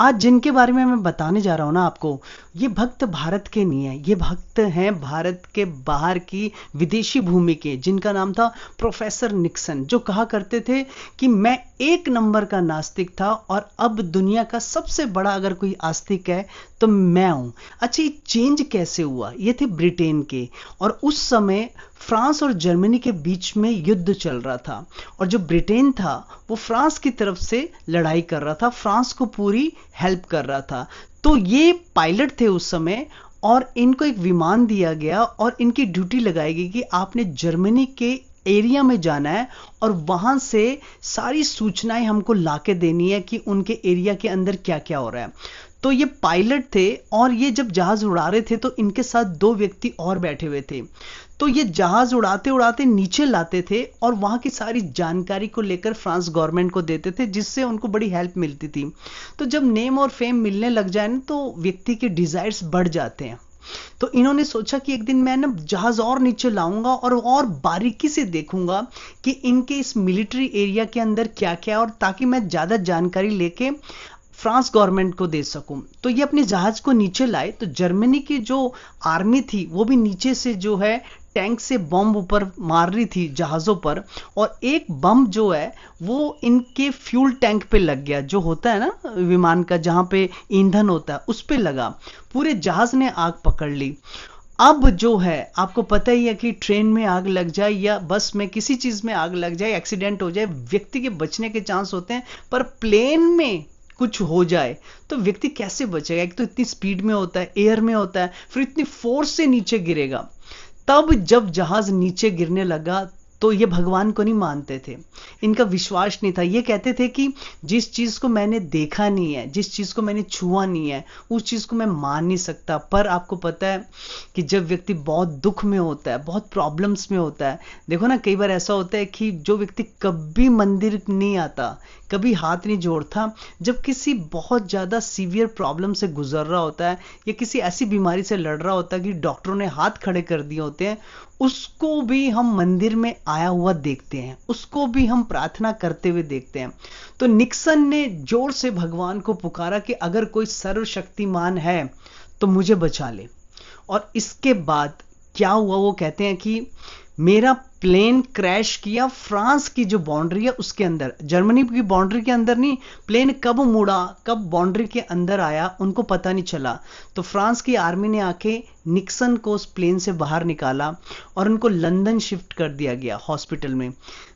आज जिनके बारे में मैं बताने जा रहा हूं ना आपको, ये भक्त भारत के नहीं है, ये भक्त हैं भारत के बाहर की विदेशी भूमि के, जिनका नाम था प्रोफेसर निक्सन, जो कहा करते थे कि मैं एक नंबर का नास्तिक था और अब दुनिया का सबसे बड़ा अगर कोई आस्तिक है तो मैं हूं। अच्छा, ये चेंज कैसे हुआ? ये थे ब्रिटेन के, और उस समय फ्रांस और जर्मनी के बीच में युद्ध चल रहा था, और जो ब्रिटेन था वो फ्रांस की तरफ से लड़ाई कर रहा था, फ्रांस को पूरी हेल्प कर रहा था। तो ये पायलट थे उस समय, और इनको एक विमान दिया गया और इनकी ड्यूटी लगाई गई कि आपने जर्मनी के एरिया में जाना है और वहां से सारी सूचनाएं हमको लाके देनी है कि उनके एरिया के अंदर क्या क्या हो रहा है। तो ये पायलट थे, और ये जब जहाज उड़ा रहे थे तो इनके साथ दो व्यक्ति और बैठे हुए थे। तो ये जहाज उड़ाते उड़ाते नीचे लाते थे और वहां की सारी जानकारी को लेकर फ्रांस गवर्नमेंट को देते थे, जिससे उनको बड़ी हेल्प मिलती थी। तो जब नेम और फेम मिलने लग जाए ना, तो व्यक्ति के डिजायर्स बढ़ जाते हैं। तो इन्होंने सोचा कि एक दिन मैं ना जहाज और नीचे लाऊंगा और बारीकी से देखूंगा कि इनके इस मिलिट्री एरिया के अंदर क्या क्या है, और ताकि मैं ज्यादा जानकारी लेके फ्रांस गवर्नमेंट को दे सकूं। तो ये अपने जहाज को नीचे लाए, तो जर्मनी की जो आर्मी थी वो भी नीचे से जो है टैंक से बम ऊपर मार रही थी जहाजों पर, और एक बम जो है वो इनके फ्यूल टैंक पे लग गया, जो होता है ना विमान का जहां पे ईंधन होता है, उस पे लगा। पूरे जहाज ने आग पकड़ ली। अब जो है आपको पता ही है कि ट्रेन में आग लग जाए या बस में किसी चीज में आग लग जाए, एक्सीडेंट हो जाए, व्यक्ति के बचने के चांस होते हैं, पर प्लेन में कुछ हो जाए तो व्यक्ति कैसे बचेगा? एक तो इतनी स्पीड में होता है, एयर में होता है, फिर इतनी फोर्स से नीचे गिरेगा। तब जब जहाज नीचे गिरने लगा तो ये भगवान को नहीं मानते थे, इनका विश्वास नहीं था। ये कहते थे कि जिस चीज को मैंने देखा नहीं है, जिस चीज को मैंने छुआ नहीं है, उस चीज को मैं मान नहीं सकता। पर आपको पता है कि जब व्यक्ति बहुत दुख में होता है, बहुत प्रॉब्लम्स में होता है, देखो ना कई बार ऐसा होता है कि जो व्यक्ति कभी मंदिर नहीं आता, कभी हाथ नहीं जोड़ता, जब किसी बहुत ज्यादा सीवियर प्रॉब्लम से गुजर रहा होता है या किसी ऐसी बीमारी से लड़ रहा होता है कि डॉक्टरों ने हाथ खड़े कर दिए होते हैं, उसको भी हम मंदिर में आया हुआ देखते हैं, उसको भी हम प्रार्थना करते हुए देखते हैं। तो निक्सन ने जोर से भगवान को पुकारा कि अगर कोई सर्वशक्तिमान है तो मुझे बचा ले। और इसके बाद क्या हुआ, वो कहते हैं कि मेरा प्लेन क्रैश किया फ्रांस की जो बाउंड्री है उसके अंदर, जर्मनी की बाउंड्री के अंदर नहीं। प्लेन कब मुड़ा, कब बाउंड्री के अंदर आया, उनको पता नहीं चला। तो फ्रांस की आर्मी ने आके निक्सन को उस प्लेन से बाहर निकाला और उनको लंदन शिफ्ट कर दिया गया हॉस्पिटल में।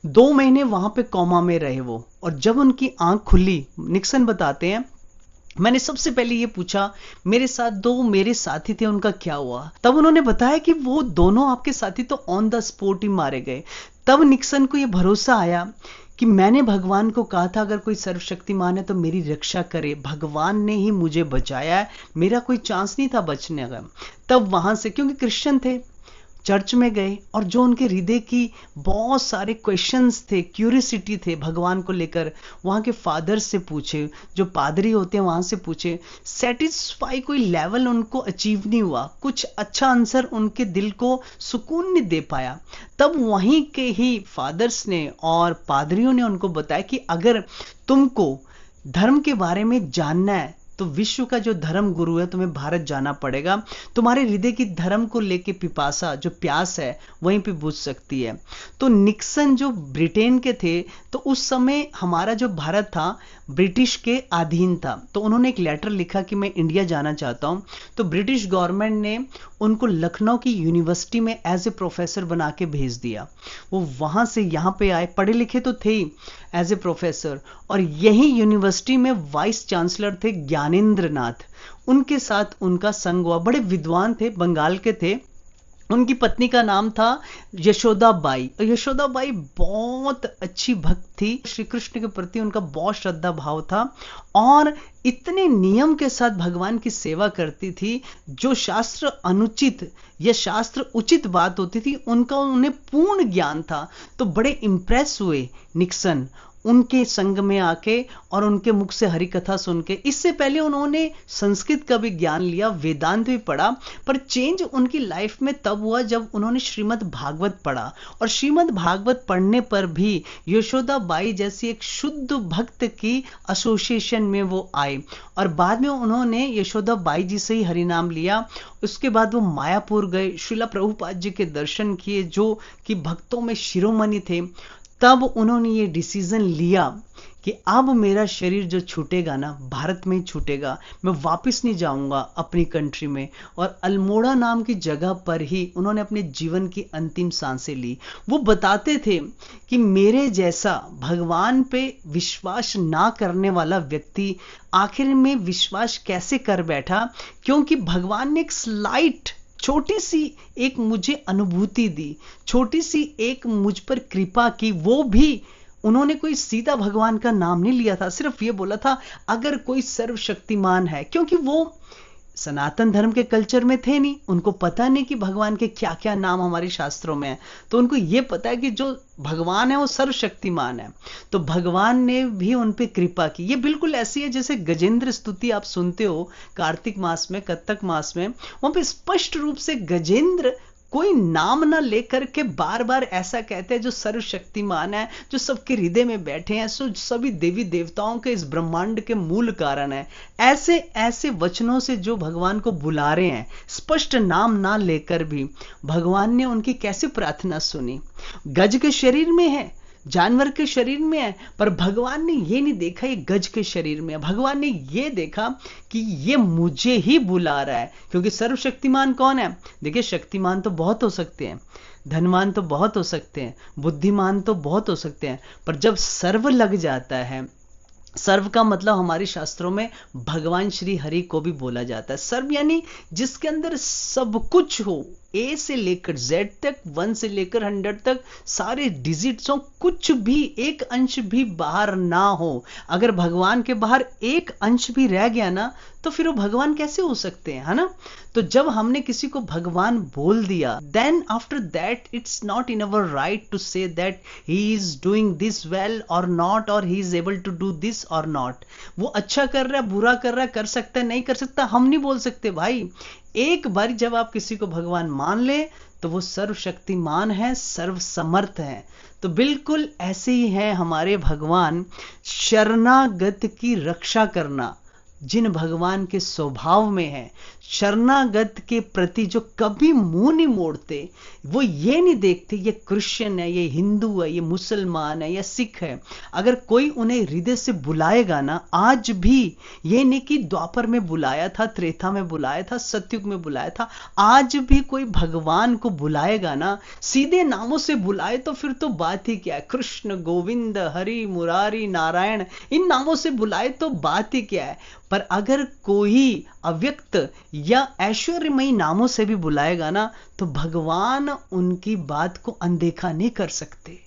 2 महीने वहां पे कोमा में रहे वो, और जब उनकी आंख खुली, निक्सन बताते हैं, मैंने सबसे पहले ये पूछा मेरे साथ दो मेरे साथी थे उनका क्या हुआ। तब उन्होंने बताया कि वो दोनों आपके साथी तो ऑन द स्पॉट ही मारे गए। तब निक्सन को ये भरोसा आया कि मैंने भगवान को कहा था अगर कोई सर्वशक्तिमान है तो मेरी रक्षा करे, भगवान ने ही मुझे बचाया है, मेरा कोई चांस नहीं था बचने का। तब वहां से, क्योंकि क्रिश्चियन थे, चर्च में गए, और जो उनके हृदय की बहुत सारे क्वेश्चंस थे, क्यूरियोसिटी थे भगवान को लेकर, वहां के फादर से पूछे, जो पादरी होते हैं वहां से पूछे। सेटिस्फाई कोई लेवल उनको अचीव नहीं हुआ, कुछ अच्छा आंसर उनके दिल को सुकून नहीं दे पाया। तब वहीं के ही फादर्स ने और पादरियों ने उनको बताया कि अगर तुमको धर्म के बारे में जानना है तो विश्व का जो धर्म गुरु है, तुम्हें भारत जाना पड़ेगा। तुम्हारे हृदय की धर्म को लेके पिपासा, जो प्यास है, वहीं पे बुझ सकती है। तो निक्सन जो ब्रिटेन के थे, तो उस समय हमारा जो भारत था ब्रिटिश के अधीन था, तो उन्होंने एक लेटर लिखा कि मैं इंडिया जाना चाहता हूं। तो ब्रिटिश गवर्नमेंट ने उनको लखनऊ की यूनिवर्सिटी में एज ए प्रोफेसर बना के भेज दिया। वो वहां से यहां पे आए, पढ़े लिखे तो थे ही एज ए प्रोफेसर, और यही यूनिवर्सिटी में वाइस चांसलर थे ज्ञानेंद्र नाथ। उनके साथ उनका संग हुआ, बड़े विद्वान थे, बंगाल के थे। उनकी पत्नी का नाम था यशोदा बाई, और यशोदा बाई बहुत अच्छी भक्त थी, श्री कृष्ण के प्रति उनका बहुत श्रद्धा भाव था, और इतने नियम के साथ भगवान की सेवा करती थी। जो शास्त्र अनुचित या शास्त्र उचित बात होती थी उनका उन्हें पूर्ण ज्ञान था। तो बड़े इंप्रेस हुए निक्सन, उनके संग में आके और उनके मुख से हरि कथा सुन के। इससे पहले उन्होंने संस्कृत का भी ज्ञान लिया, वेदांत भी पढ़ा, पर चेंज उनकी लाइफ में तब हुआ जब उन्होंने श्रीमद् भागवत पढ़ा। और श्रीमद् भागवत पढ़ने पर भी यशोदा बाई जैसी एक शुद्ध भक्त की एसोसिएशन में वो आए और बाद में उन्होंने यशोदा बाई जी से ही हरिनाम लिया। उसके बाद वो मायापुर गए, श्रीला प्रभुपाद जी के दर्शन किए जो कि भक्तों में शिरोमणि थे। तब उन्होंने ये डिसीजन लिया कि अब मेरा शरीर जो छूटेगा ना, भारत में ही छूटेगा, मैं वापस नहीं जाऊंगा अपनी कंट्री में। और अल्मोड़ा नाम की जगह पर ही उन्होंने अपने जीवन की अंतिम सांसें ली। वो बताते थे कि मेरे जैसा भगवान पे विश्वास ना करने वाला व्यक्ति आखिर में विश्वास कैसे कर बैठा, क्योंकि भगवान ने एक स्लाइट छोटी सी एक मुझे अनुभूति दी, छोटी सी एक मुझ पर कृपा की। वो भी उन्होंने कोई सीधा भगवान का नाम नहीं लिया था, सिर्फ ये बोला था अगर कोई सर्वशक्तिमान है, क्योंकि वो सनातन धर्म के कल्चर में थे नहीं, उनको पता नहीं कि भगवान के क्या क्या नाम हमारे शास्त्रों में है। तो उनको ये पता है कि जो भगवान है वो सर्वशक्तिमान है। तो भगवान ने भी उन पे कृपा की। ये बिल्कुल ऐसी है जैसे गजेंद्र स्तुति आप सुनते हो कार्तिक मास में, कत्तक मास में, वहां पे स्पष्ट रूप से गजेंद्र कोई नाम ना लेकर के बार बार ऐसा कहते हैं जो सर्वशक्तिमान है, जो सबके हृदय में बैठे हैं, सभी देवी देवताओं के इस ब्रह्मांड के मूल कारण है। ऐसे ऐसे वचनों से जो भगवान को बुला रहे हैं, स्पष्ट नाम ना लेकर भी भगवान ने उनकी कैसे प्रार्थना सुनी। गज के शरीर में है, जानवर के शरीर में है, पर भगवान ने ये नहीं देखा ये गज के शरीर में है। भगवान ने ये देखा कि ये मुझे ही बुला रहा है, क्योंकि सर्वशक्तिमान कौन है? देखिए, शक्तिमान तो बहुत हो सकते हैं, धनवान तो बहुत हो सकते हैं, बुद्धिमान तो बहुत हो सकते हैं, पर जब सर्व लग जाता है, सर्व का मतलब हमारे शास्त्रों में भगवान श्री हरि को भी बोला जाता है। सर्व यानी जिसके अंदर सब कुछ हो, ए से लेकर जेड तक, 1 से लेकर 100 तक सारे डिजिट्स हो, कुछ भी एक अंश भी बाहर ना हो। अगर भगवान के बाहर एक अंश भी रह गया ना, तो फिर वो भगवान कैसे हो सकते हैं, है ना? तो जब हमने किसी को भगवान बोल दिया, then after that it's not in our right to say that he is doing this well और नॉट, और he is able to do this और नॉट। वो अच्छा कर रहा है, बुरा कर रहा है, कर सकता है, नहीं कर सकता, हम नहीं बोल सकते भाई। एक बार जब आप किसी को भगवान मान ले तो वो सर्वशक्तिमान है, सर्वसमर्थ है। तो बिल्कुल ऐसे ही है हमारे भगवान, शरणागत की रक्षा करना जिन भगवान के स्वभाव में है, शरणागत के प्रति जो कभी मुंह नहीं मोड़ते, वो ये नहीं देखते ये क्रिश्चियन है, ये हिंदू है, ये मुसलमान है या सिख है। अगर कोई उन्हें हृदय से बुलाएगा ना, आज भी ये नहीं कि द्वापर में बुलाया था, त्रेता में बुलाया था, सतयुग में बुलाया था, आज भी कोई भगवान को बुलाएगा ना, सीधे नामों से बुलाए तो फिर तो बात ही क्या है। कृष्ण, गोविंद, हरि, मुरारी, नारायण, इन नामों से बुलाए तो बात ही क्या है। पर अगर कोई अव्यक्त या ऐश्वर्यमयी नामों से भी बुलाएगा ना, तो भगवान उनकी बात को अनदेखा नहीं कर सकते।